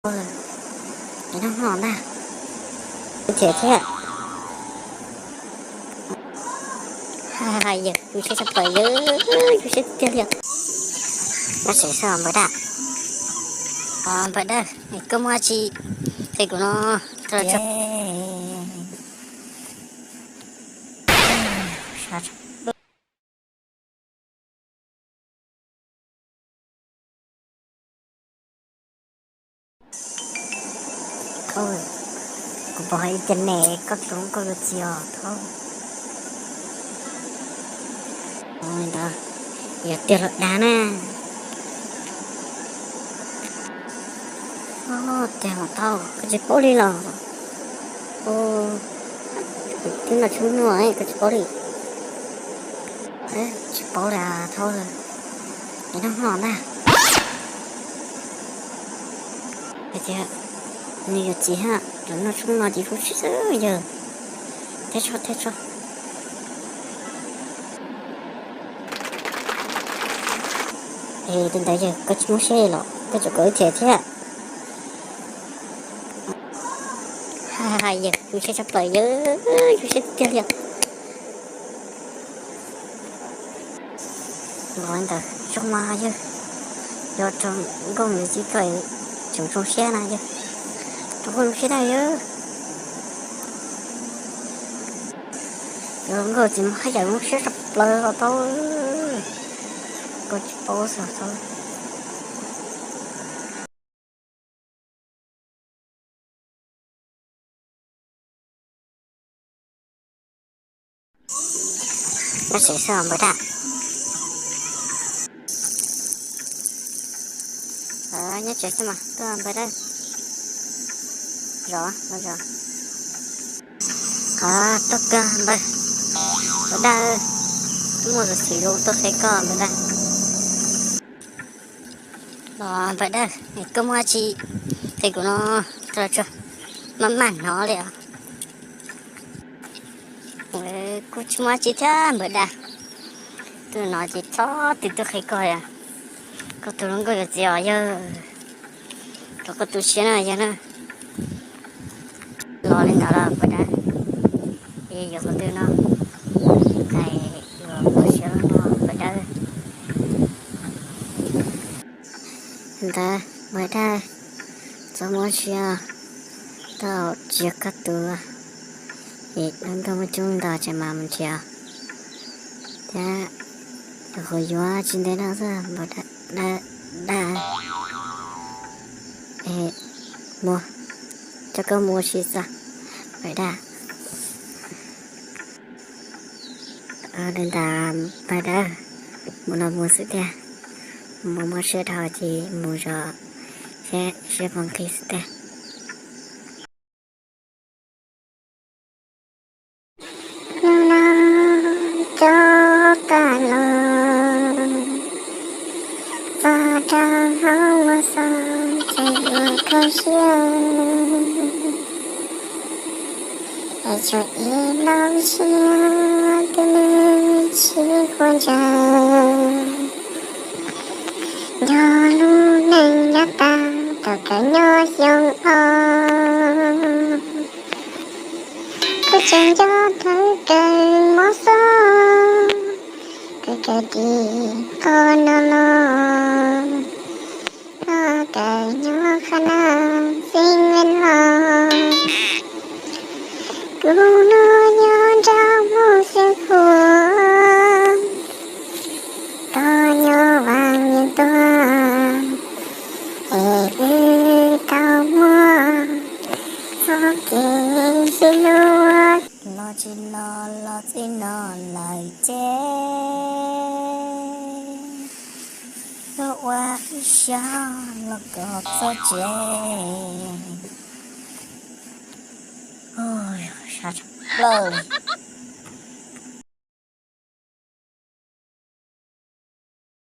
Ôi, cái nó ngon à. Chết thế ạ. Hai giờ tôi sẽ sắp tới tôi sẽ tiêu diệt. Nó sẽ sợ mới đã. Vậy đây, cơ mà chị thì của nó rồi chắc. Sao? Thôi, cũng bỏ chân này có trốn có được gì thôi. Ôi đó, giờ tiêu diệt đá nè. Tiền của tao, cái chiếc bố đi lò. Tiếng là chúng nó ấy, cái chiếc bố đi. Đấy, chiếc bố là thôi rồi. Cái nó ngon à. Cái chị ạ, nhiều chị ha, nó chúng nó chỉ phút chứ giờ. Thế cho. Ê, đến đấy giờ, có chúng xe lọ, có chỗ có thể thế ạ. Hai giờ, tôi sẽ sắp tới tôi sẽ tiêu diệt. Gọi anh ta, trong mà chứ. Giờ trong công người chỉ cởi trong xe này chứ. Trong xe này chứ. Giờ người chỉ hay giờ nó sẽ sắp tới rồi thôi. Có chỉ bố sao thôi. Nó sẽ sợ mới đã. Nhớ chết chứ mà, tôi làm vậy đây. Rõ. Tất cả bây. Ở đây, tôi mua được sử dụng tôi thấy có vậy đây. Vậy đây, cơ mà chị thì của nó rồi chưa? Mà mặn nó liền. Cô chú mà chị thế mới đã. Tôi nói chị cho thì tôi thấy coi à. Có tôi không có được gì ở giờ. Có tôi xe này vậy nè. Lo lên đó là vậy đã. Thì giờ có tôi nó. Cái có xe nó vậy đã. Đó, vậy đã. Cho mọi chuyện. Tao chia cắt tôi. Thì nâng cao một chung đó cho mà mình chia. Thế hồi vừa trên đấy nó ra mà đã mua cho cơ mua gì ra vậy đã đến là vậy đã mua sự thế mua sự thọ thì mua rồi sẽ bằng cái sự thế cho ta lời và ta hao sa chạy cơ xuyên để cho ý lòng chia từ nơi chỉ quan trọng nhỏ lúc này nhắc ta tất cả nhỏ dòng cứ chẳng cho thấy cây mó gió cái đi con nó cái nhỏ khả sinh nguyên hòa cứ nó nhỏ trong một sự khổ to nhỏ vàng như toa tao mua cho kì xin lúa lo chỉ nó lời chê lo qua xa lo cọp sao chê ôi sao lời